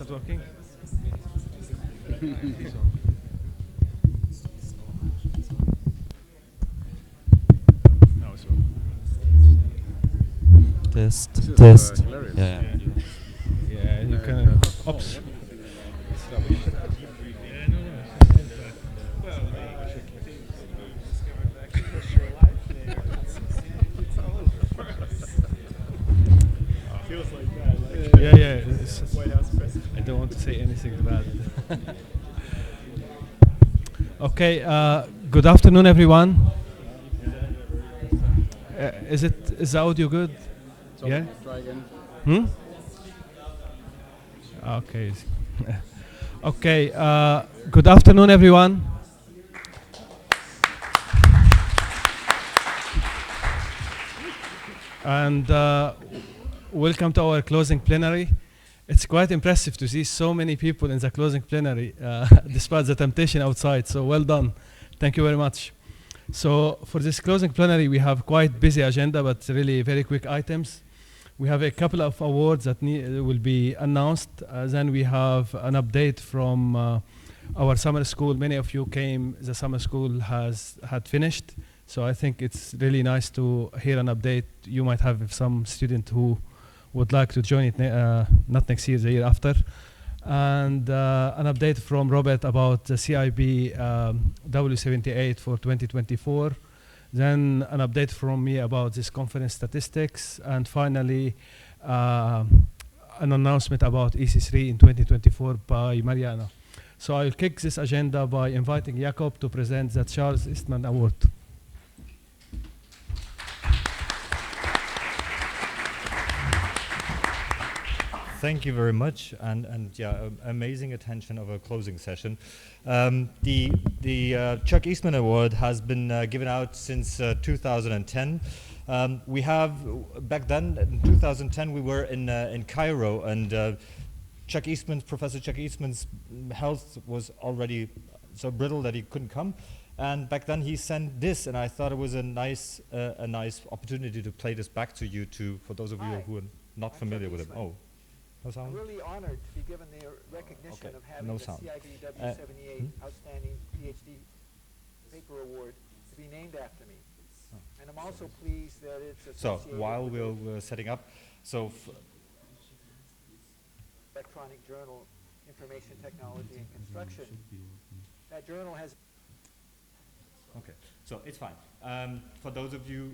Is that working? No, it's working. Test, This is, test. hilarious. Yeah. Yeah, you Uh, can. uh, Oops. It's rubbish. Feels like that. Yeah, yeah. White House president. I don't want to say anything bad. Okay. Good afternoon, everyone. Is the audio good? So Yeah. try again. Hmm. Okay. Okay. Good afternoon, everyone. And welcome to our closing plenary. It's quite impressive to see so many people in the closing plenary, despite the temptation outside. So well done. Thank you very much. So for this closing plenary, we have quite busy agenda, but really very quick items. We have a couple of awards that will be announced. Then we have an update from our summer school. Many of you came. The summer school had finished. So I think it's really nice to hear an update. You might have some student who would like to join it, not next year, the year after. And an update from Robert about the CIB W78 for 2024. Then an update from me about this conference statistics. And finally, an announcement about EC3 in 2024 by Mariana. So I'll kick this agenda by inviting Jakob to present the Charles Eastman Award. Thank you very much, and yeah, amazing attention of a closing session. The Chuck Eastman Award has been given out since 2010. We have back then in 2010 we were in Cairo, and Professor Chuck Eastman's health was already so brittle that he couldn't come. And back then he sent this, and I thought it was a nice opportunity to play this back to you, for those of you who are not familiar with him. Oh. No sound? I'm really honored to be given the recognition of having No the sound. CIBW 78 Outstanding PhD Paper Award to be named after me. And I'm also pleased that it's associated while with we're setting up, electronic journal, Information Technology and Construction. That journal has... okay, so it's fine. For those of you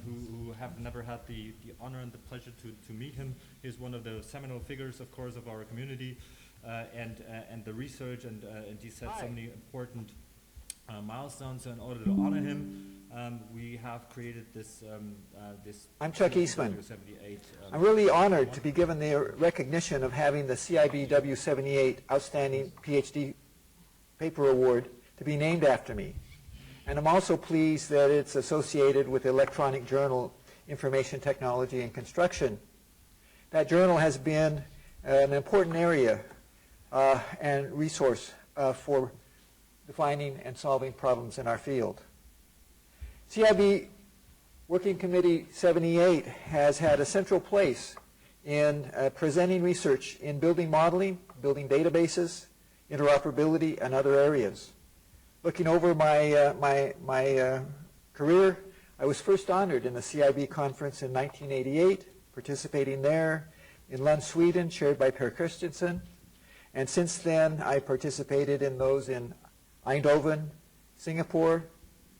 who have never had the honor and the pleasure to meet him, he's one of the seminal figures, of course, of our community and the research, and he set so many important milestones. So in order to honor him, we have created this. I'm Chuck Eastman. 78, I'm really honored to be given the recognition of having the CIBW 78 Outstanding PhD Paper Award to be named after me. And I'm also pleased that it's associated with the electronic journal, Information Technology and Construction. That journal has been an important area and resource for defining and solving problems in our field. CIB Working Committee 78 has had a central place in presenting research in building modeling, building databases, interoperability, and other areas. Looking over my career, I was first honored in the CIB conference in 1988, participating there in Lund, Sweden, chaired by Per Christensen. And since then, I participated in those in Eindhoven, Singapore,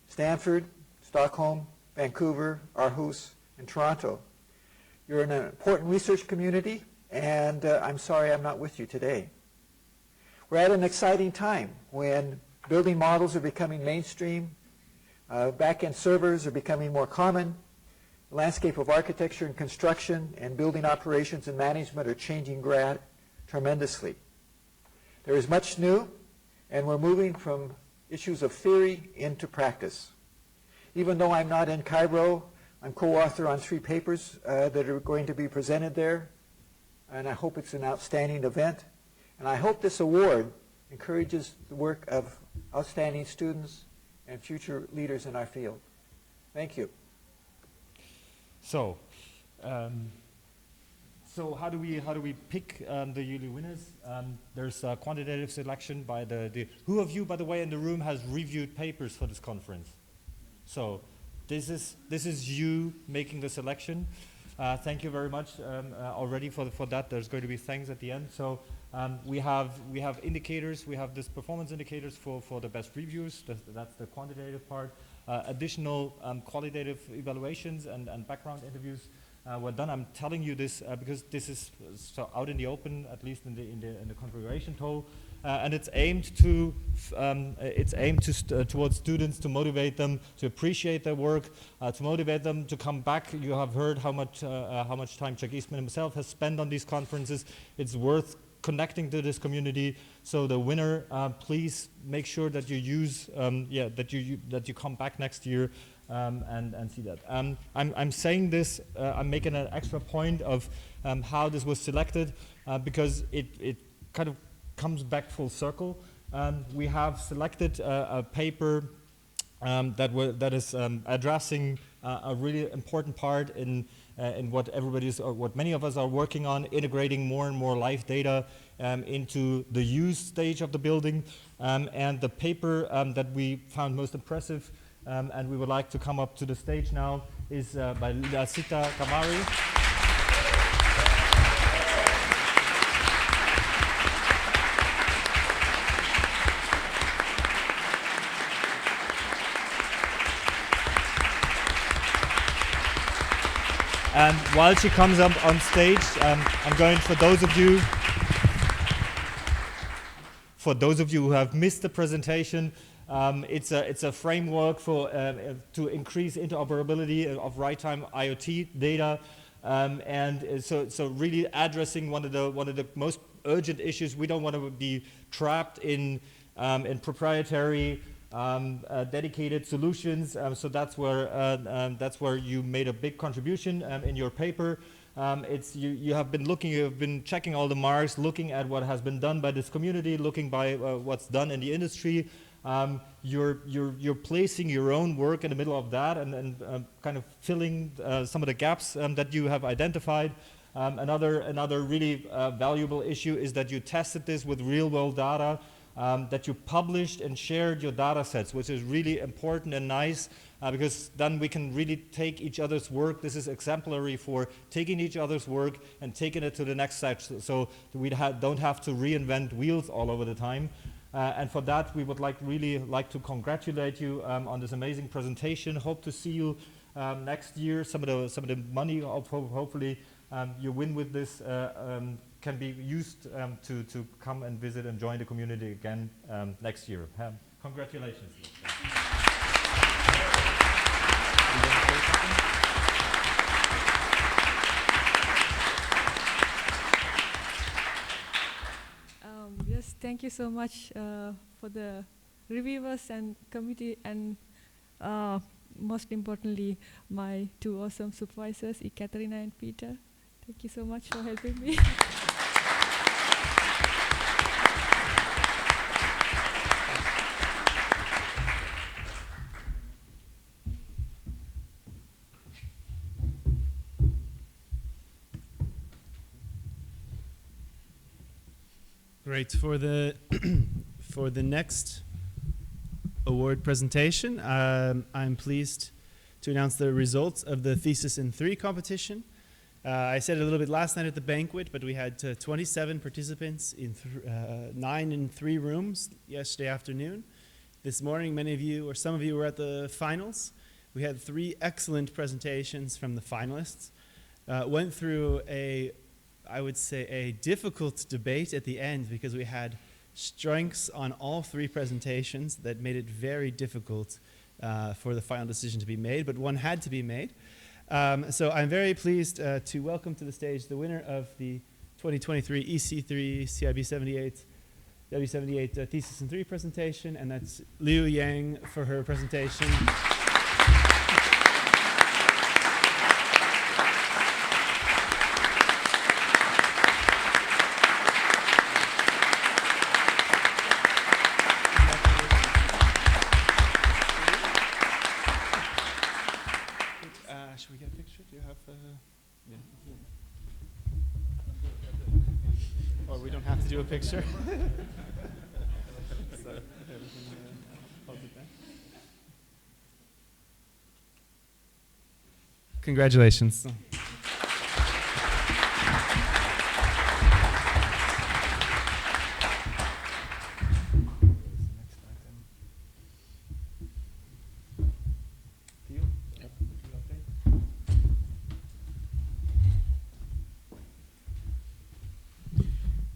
Stanford, Stockholm, Vancouver, Aarhus, and Toronto. You're in an important research community, and I'm sorry I'm not with you today. We're at an exciting time when building models are becoming mainstream. Back-end servers are becoming more common. The landscape of architecture and construction and building operations and management are changing tremendously. There is much new, and we're moving from issues of theory into practice. Even though I'm not in Cairo, I'm co-author on 3 papers that are going to be presented there, and I hope it's an outstanding event. And I hope this award encourages the work of outstanding students and future leaders in our field. Thank you. So, So how do we pick the yearly winners? There's a quantitative selection by the who of you, by the way, in the room has reviewed papers for this conference? So this is you making the selection. Thank you very much already for that. There's going to be thanks at the end. So we have indicators. We have this performance indicators for the best reviews. That's the quantitative part. Additional qualitative evaluations and background interviews were done. I'm telling you this because this is so out in the open, at least in the configuration tool, and it's aimed towards students, to motivate them to appreciate their work, to motivate them to come back. You have heard how much time Chuck Eastman himself has spent on these conferences. It's worth connecting to this community. So the winner, please make sure that you use that you come back next year and see that. I'm saying this. I'm making an extra point of how this was selected because it kind of comes back full circle. We have selected a paper that is addressing a really important part in what what many of us are working on, integrating more and more live data into the use stage of the building. And the paper that we found most impressive and we would like to come up to the stage now is by Sita Kamari. And while she comes up on stage, I'm going, for those of you who have missed the presentation, it's a framework for to increase interoperability of right-time IoT data, and so really addressing one of the most urgent issues. We don't want to be trapped in proprietary dedicated solutions, so that's where you made a big contribution in your paper. You have been checking all the marks, looking at what has been done by this community, looking by what's done in the industry. You're placing your own work in the middle of that and kind of filling some of the gaps that you have identified. Another really valuable issue is that you tested this with real-world data. That you published and shared your data sets, which is really important and nice because then we can really take each other's work. This is exemplary for taking each other's work and taking it to the next step, so we don't have to reinvent wheels all over the time. And for that, we would really like to congratulate you on this amazing presentation. Hope to see you next year. Some of the money, hopefully, you win with this can be used to come and visit and join the community again next year. Congratulations. Yes, thank you so much for the reviewers and committee, and most importantly, my two awesome supervisors, Ekaterina and Peter. Thank you so much for helping me. Great. For the for the next award presentation, I'm pleased to announce the results of the Thesis in 3 competition. I said it a little bit last night at the banquet, but we had 27 participants in 9 in 3 rooms yesterday afternoon. This morning, many of you, or some of you, were at the finals. We had 3 excellent presentations from the finalists. Went through I would say, a difficult debate at the end because we had strengths on all 3 presentations that made it very difficult for the final decision to be made, but one had to be made. So I'm very pleased to welcome to the stage the winner of the 2023 EC3 CIB 78 W78 Thesis in 3 presentation, and that's Liu Yang for her presentation. Should we get a picture? Do you have? Yeah. we don't have to do a picture. So, hold it there. Congratulations.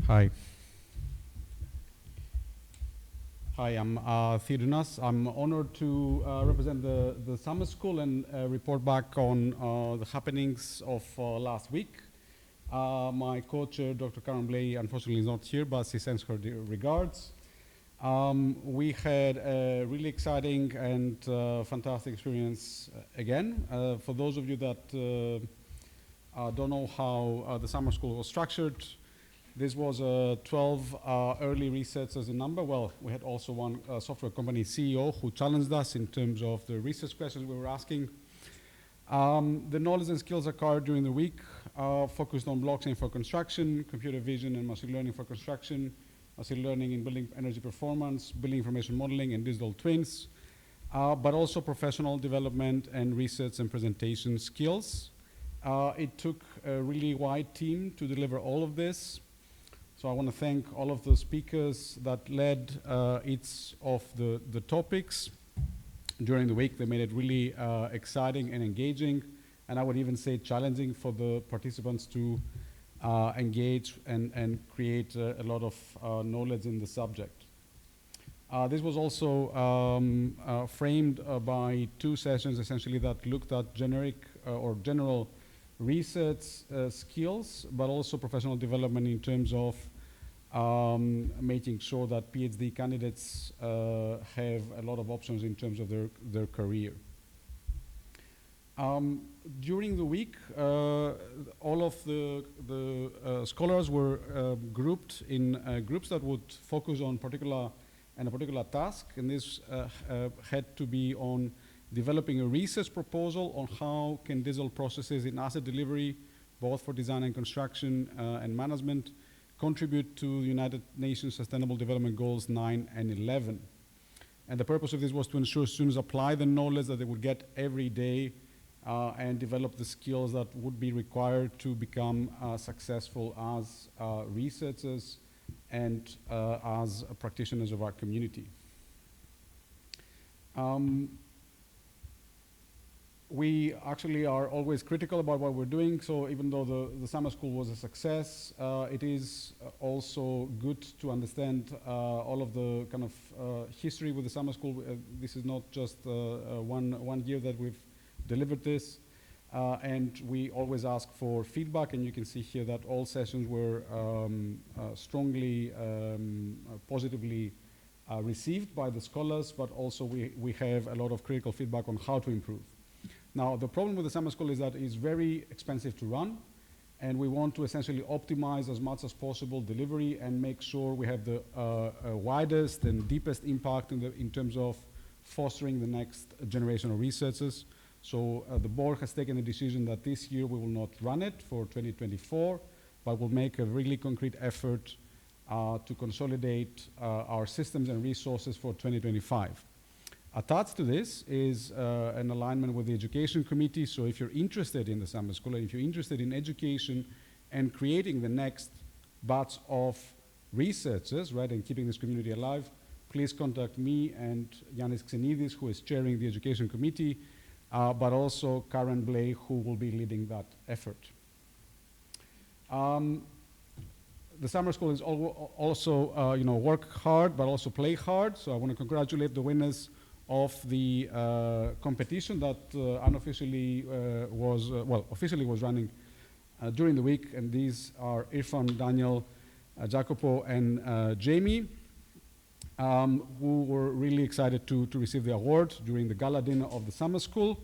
Hi. Hi, I'm Theodonas. I'm honored to represent the summer school and report back on the happenings of last week. My co-chair, Dr. Karen Bley, unfortunately is not here, but she sends her regards. We had a really exciting and fantastic experience again. For those of you that don't know how the summer school was structured, this was 12 early researchers in number. Well, we had also one software company CEO who challenged us in terms of the research questions we were asking. The knowledge and skills acquired during the week focused on blockchain for construction, computer vision and machine learning for construction, machine learning in building energy performance, building information modeling and digital twins, but also professional development and research and presentation skills. It took a really wide team to deliver all of this. So I want to thank all of the speakers that led each of the topics during the week. They made it really exciting and engaging, and I would even say challenging for the participants to engage and create a lot of knowledge in the subject. This was also framed by two sessions essentially that looked at generic or general research skills, but also professional development in terms of making sure that PhD candidates have a lot of options in terms of their career. During the week, all of the scholars were grouped in groups that would focus on a particular task, and this had to be on developing a research proposal on how can digital processes in asset delivery, both for design and construction and management, contribute to the United Nations Sustainable Development Goals 9 and 11. And the purpose of this was to ensure students apply the knowledge that they would get every day and develop the skills that would be required to become successful as researchers and as practitioners of our community. We actually are always critical about what we're doing, so even though the summer school was a success, it is also good to understand all of the kind of history with the summer school. This is not just one year that we've delivered this, and we always ask for feedback, and you can see here that all sessions were strongly positively received by the scholars, but also we have a lot of critical feedback on how to improve. Now, the problem with the summer school is that it's very expensive to run, and we want to essentially optimize as much as possible delivery and make sure we have the widest and deepest impact in terms of fostering the next generation of researchers. So the board has taken the decision that this year we will not run it for 2024, but we'll make a really concrete effort to consolidate our systems and resources for 2025. Attached to this is an alignment with the education committee. So if you're interested in the summer school, and if you're interested in education and creating the next batch of researchers, right, and keeping this community alive, please contact me and Yannis Xenidis, who is chairing the education committee, but also Karen Bley, who will be leading that effort. The summer school is also, work hard, but also play hard. So I want to congratulate the winners of the competition that unofficially officially was running during the week, and these are Irfan, Daniel, Jacopo, and Jamie, who were really excited to receive the award during the gala dinner of the summer school.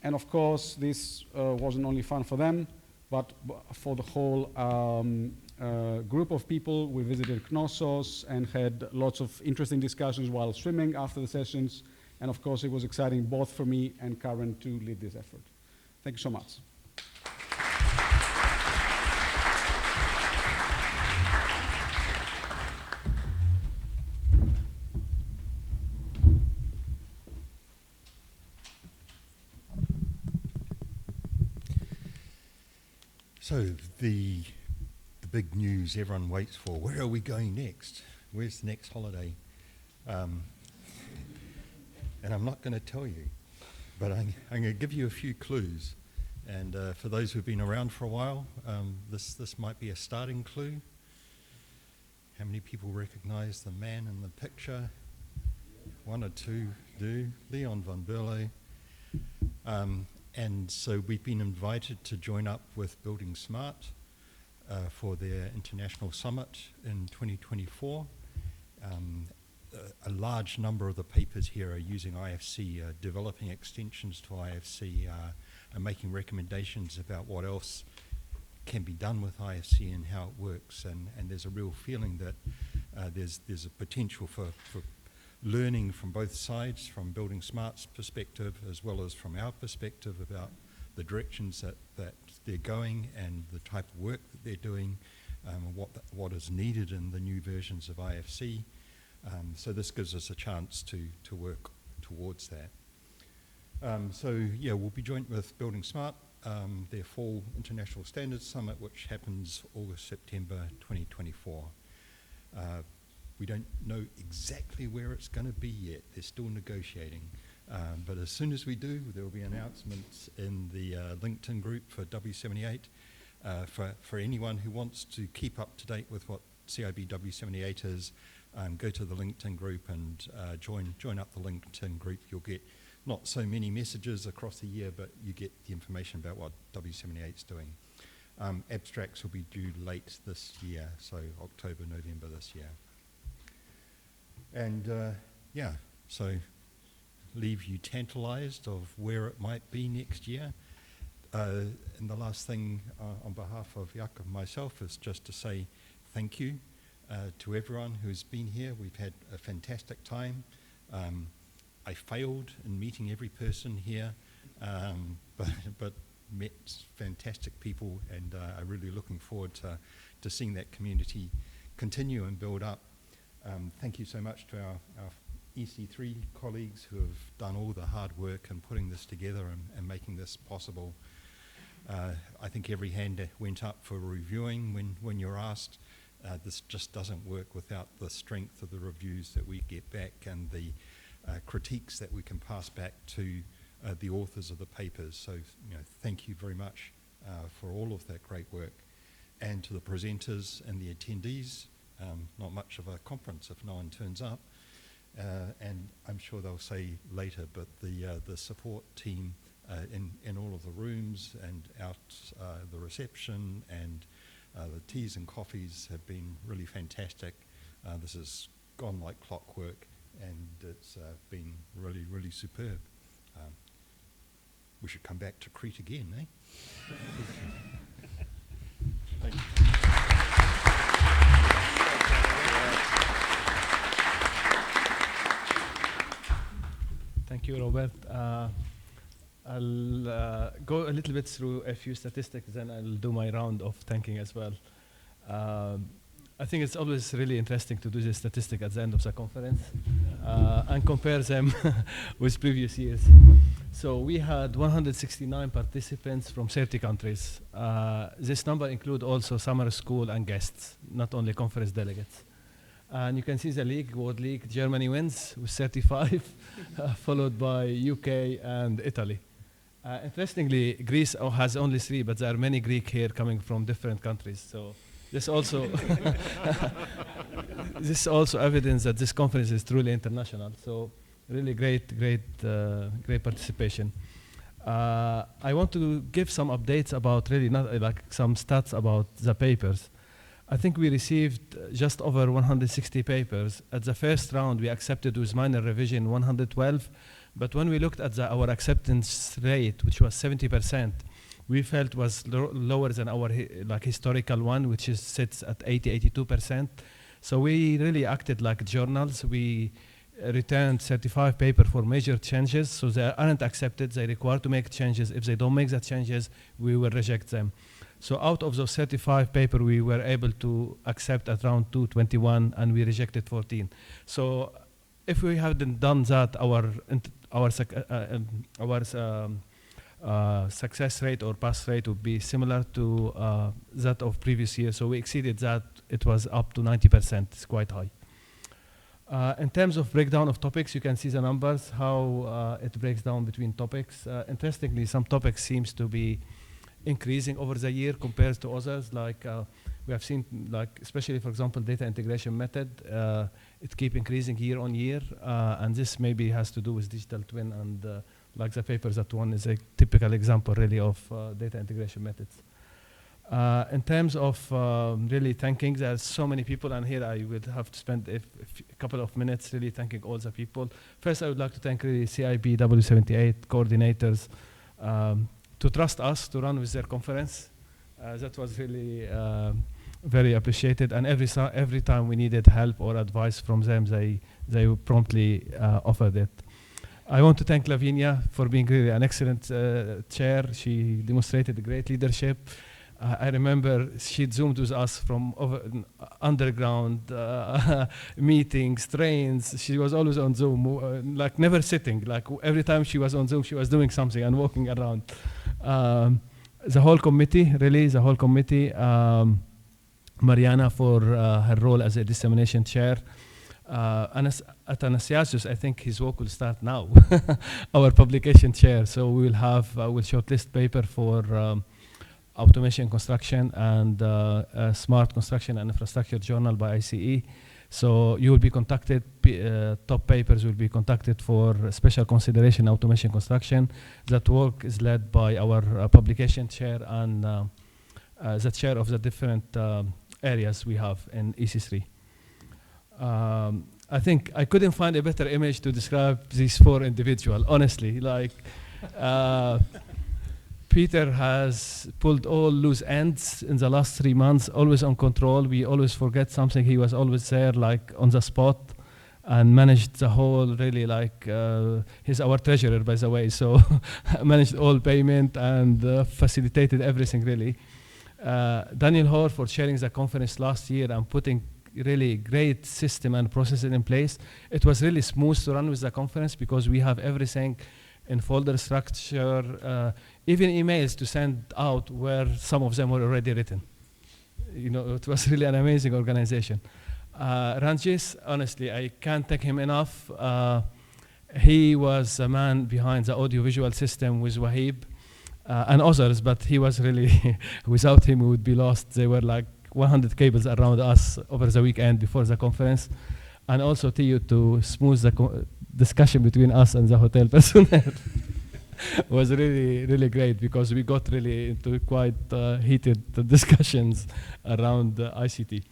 And of course, this wasn't only fun for them, but for the whole group of people. We visited Knossos and had lots of interesting discussions while swimming after the sessions. And of course, it was exciting both for me and Karen to lead this effort. Thank you so much. So the big news everyone waits for, where are we going next? Where's the next holiday? And I'm not going to tell you, but I'm going to give you a few clues. And for those who've been around for a while, this might be a starting clue. How many people recognize the man in the picture? One or two do. Leon van Berlo. And so we've been invited to join up with Building Smart for their international summit in 2024. A large number of the papers here are using IFC, developing extensions to IFC, and making recommendations about what else can be done with IFC and how it works. And there's a real feeling that there's a potential for learning from both sides, from Building Smart's perspective as well as from our perspective about the directions that they're going and the type of work that they're doing, what is needed in the new versions of IFC. So this gives us a chance to work towards that. So yeah, we'll be joint with Building Smart, their Fall International Standards Summit, which happens August, September 2024. We don't know exactly where it's going to be yet. They're still negotiating. But as soon as we do, there will be announcements in the LinkedIn group for W78. For anyone who wants to keep up to date with what CIB W78 is, go to the LinkedIn group and join up the LinkedIn group. You'll get not so many messages across the year, but you get the information about what W78 is doing. Abstracts will be due late this year, so October, November this year. And yeah, so leave you tantalized of where it might be next year. And the last thing on behalf of Jakob and myself is just to say thank you to everyone who's been here. We've had a fantastic time. I failed in meeting every person here, but met fantastic people, and I'm really looking forward to seeing that community continue and build up. Thank you so much to our EC3 colleagues who have done all the hard work in putting this together and making this possible. I think every hand went up for reviewing when you're asked. This just doesn't work without the strength of the reviews that we get back and the critiques that we can pass back to the authors of the papers. So thank you very much for all of that great work. And to the presenters and the attendees, not much of a conference if no one turns up. And I'm sure they'll say later, but the support team in all of the rooms and out the reception and the teas and coffees have been really fantastic. This has gone like clockwork, and it's been really, really superb. We should come back to Crete again, eh? Thank you. Thank you, Robert. I'll go a little bit through a few statistics, then I'll do my round of thanking as well. I think it's always really interesting to do this statistic at the end of the conference and compare them with previous years. So we had 169 participants from 30 countries. This number includes also summer school and guests, not only conference delegates. And you can see the league, World League, Germany wins with 35, followed by UK and Italy. Interestingly, Greece has only 3, but there are many Greek here coming from different countries. So this also this is also evidence that this conference is truly international. So really great participation. I want to give some updates about really not like some stats about the papers. I think we received just over 160 papers. At the first round, we accepted with minor revision 112, but when we looked at our acceptance rate, which was 70%, we felt was lower than our historical one, which sits at 82%. So we really acted like journals. We returned 35 papers for major changes, so they aren't accepted. They require to make changes. If they don't make the changes, we will reject them. So out of those 35 papers, we were able to accept at round 221, and we rejected 14. So if we hadn't done that, success rate or pass rate would be similar to that of previous year. So we exceeded that. It was up to 90%. It's quite high. In terms of breakdown of topics, you can see the numbers, how it breaks down between topics. Interestingly, some topics seems to be increasing over the year compared to others. Like we have seen, like especially for example, data integration method, it keep increasing year on year, and this maybe has to do with digital twin and like the papers that one is a typical example really of data integration methods. In terms of really thanking, there's so many people, and here I would have to spend a couple of minutes really thanking all the people. First, I would like to thank really CIB W78 coordinators to trust us to run with their conference. That was really very appreciated, and every time we needed help or advice from them, they promptly offered it. I want to thank Lavinia for being really an excellent chair. She demonstrated great leadership. I remember she'd Zoomed with us from underground meetings, trains. She was always on Zoom, like never sitting. Like every time she was on Zoom, she was doing something and walking around. The whole committee, Mariana for her role as a dissemination chair. Athanasios, I think his work will start now, our publication chair. So we will have, we'll shortlist paper for automation construction and smart construction and infrastructure journal by ICE. So you will be contacted, top papers will be contacted for special consideration automation construction. That work is led by our publication chair and the chair of the different areas we have in EC3. I think I couldn't find a better image to describe these four individuals, honestly. Like, Peter has pulled all loose ends in the last 3 months, always on control. We always forget something. He was always there, like on the spot, and managed the whole, really, like, he's our treasurer, by the way, so managed all payment and facilitated everything, really. Daniel Hoare for chairing the conference last year and putting really great system and processes in place. It was really smooth to run with the conference because we have everything in folder structure, even emails to send out where some of them were already written. You know, it was really an amazing organization. Ranjis, honestly, I can't thank him enough. He was a man behind the audiovisual system with Wahib and others, but he was really, without him we would be lost. They were like 100 cables around us over the weekend before the conference. And also Theo to smooth the discussion between us and the hotel personnel. Was really, really great because we got really into quite heated discussions around ICT.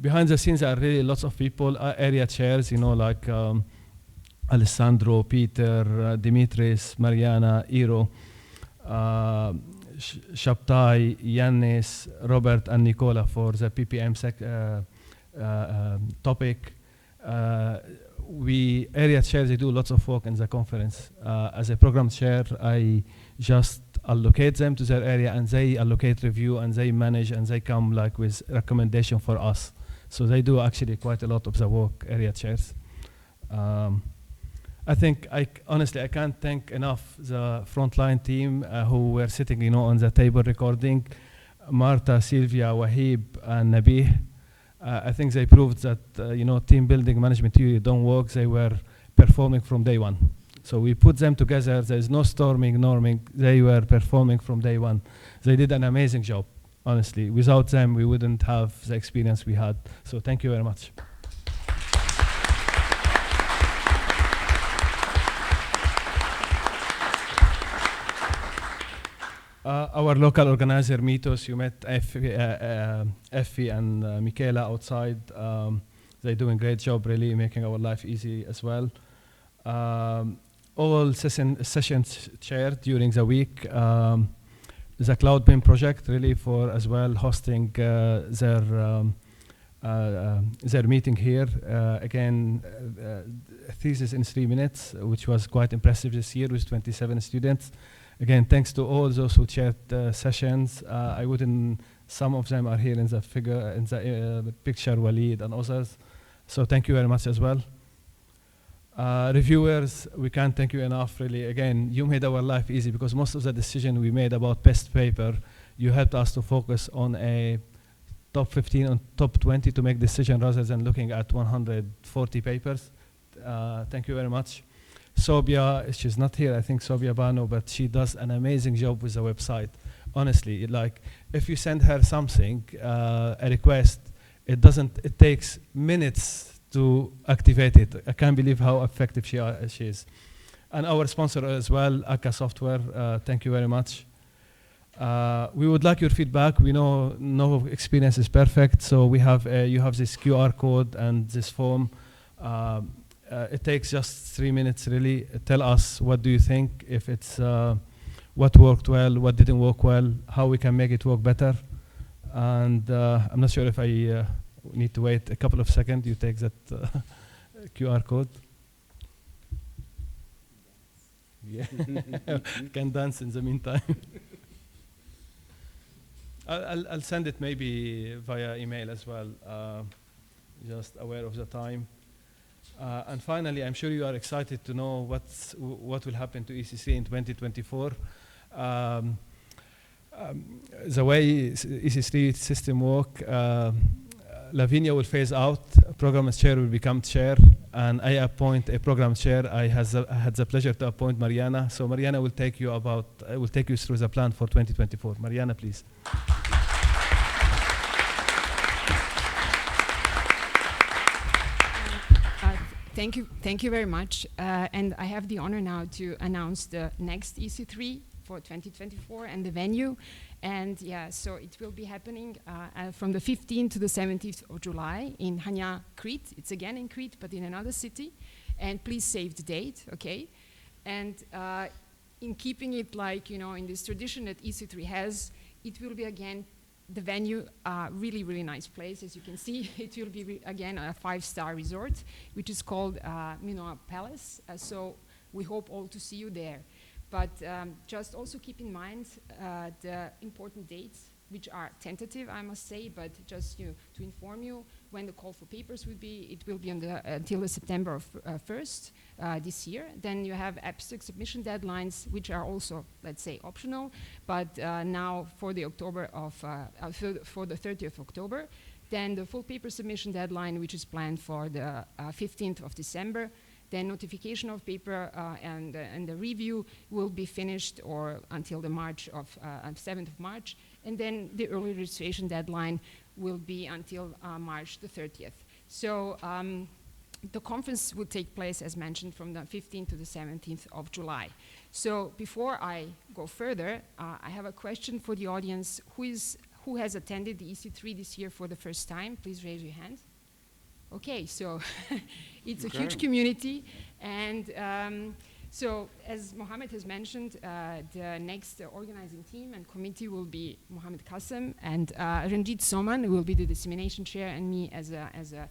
Behind the scenes are really lots of people, area chairs, you know, like Alessandro, Peter, Dimitris, Mariana, Iro, Shabtai, Yannis, Robert, and Nicola for the PPM topic. We area chairs, they do lots of work in the conference. As a program chair, I just allocate them to their area and they allocate review and they manage and they come like with recommendation for us. So they do actually quite a lot of the work, area chairs. I think honestly I can't thank enough the frontline team who were sitting, you know, on the table recording. Marta, Sylvia, Wahib, and Nabih. I think they proved that you know, team building management theory don't work. They were performing from day one. So we put them together. There's no norming. They were performing from day one. They did an amazing job, honestly. Without them, we wouldn't have the experience we had. So thank you very much. Our local organizer, Mitos, you met Effie and Michaela outside. They're doing a great job, really, making our life easy as well. All sessions chaired during the week. The Cloud BIM project, really, for as well hosting their meeting here. Again, thesis in 3 minutes, which was quite impressive this year with 27 students. Again, thanks to all those who chaired sessions. I wouldn't, some of them are here in the figure, in the picture, Walid and others. So thank you very much as well. Reviewers, we can't thank you enough, really. Again, you made our life easy because most of the decision we made about best paper, you helped us to focus on a top 15 and top 20 to make decision rather than looking at 140 papers. Thank you very much. Sobia, she's not here, I think Sobia Bano, but she does an amazing job with the website. Honestly, like if you send her something, a request, it takes minutes to activate it. I can't believe how effective she is. And our sponsor as well, Akka Software, thank you very much. We would like your feedback. We know no experience is perfect, so we have you have this QR code and this form. It takes just 3 minutes, really. Tell us what do you think, if it's what worked well, what didn't work well, how we can make it work better. And I'm not sure if I need to wait a couple of seconds. You take that QR code. Yeah, can dance in the meantime. I'll send it maybe via email as well, just aware of the time. And finally, I'm sure you are excited to know what will happen to ECC in 2024. The way ECC system work, Lavinia will phase out, program chair will become chair, and I appoint a program chair. I had the pleasure to appoint Mariana. So Mariana will take you through the plan for 2024. Mariana, please. Thank you very much. And I have the honor now to announce the next EC3 for 2024 and the venue. And yeah, so it will be happening from the 15th to the 17th of July in Hania, Crete. It's again in Crete, but in another city. And please save the date, okay? And in keeping it like, in this tradition that EC3 has, it will be again the venue, really, really nice place. As you can see, it will be, again, a 5-star resort, which is called Minoa Palace. So we hope all to see you there. But just also keep in mind the important dates, which are tentative, I must say, but just to inform you when the call for papers will be. It will be until September of 1st this year. Then you have abstract submission deadlines, which are also, let's say, optional. But now for the for the 30th of October, then the full paper submission deadline, which is planned for the 15th of December. Then notification of paper and the review will be finished or until the 7th of March. And then the early registration deadline will be until March the 30th. So the conference will take place, as mentioned, from the 15th to the 17th of July. So before I go further, I have a question for the audience. Who has attended the EC3 this year for the first time? Please raise your hand. Okay, so it's a huge community, and so as Mohammed has mentioned, the next organizing team and committee will be Mohammed Qassem and Ranjit Soman, who will be the dissemination chair, and me as a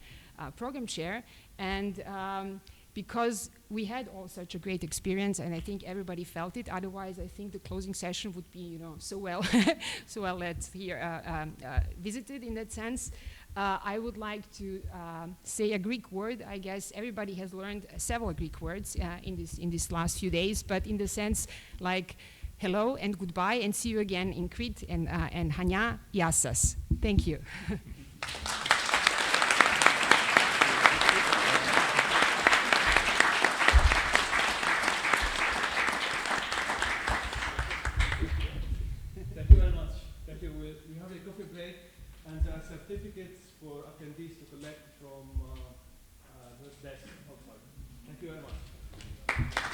program chair. And because we had all such a great experience, and I think everybody felt it. Otherwise, I think the closing session would be, so well, so well visited in that sense. I would like to say a Greek word. I guess everybody has learned several Greek words in this last few days, but in the sense like hello and goodbye, and see you again in Crete and Hania, Yassas. Thank you. Thank you very much. Thank you. We have a coffee break, and there are certificates for attendees to collect from the desk outside. Thank you very much.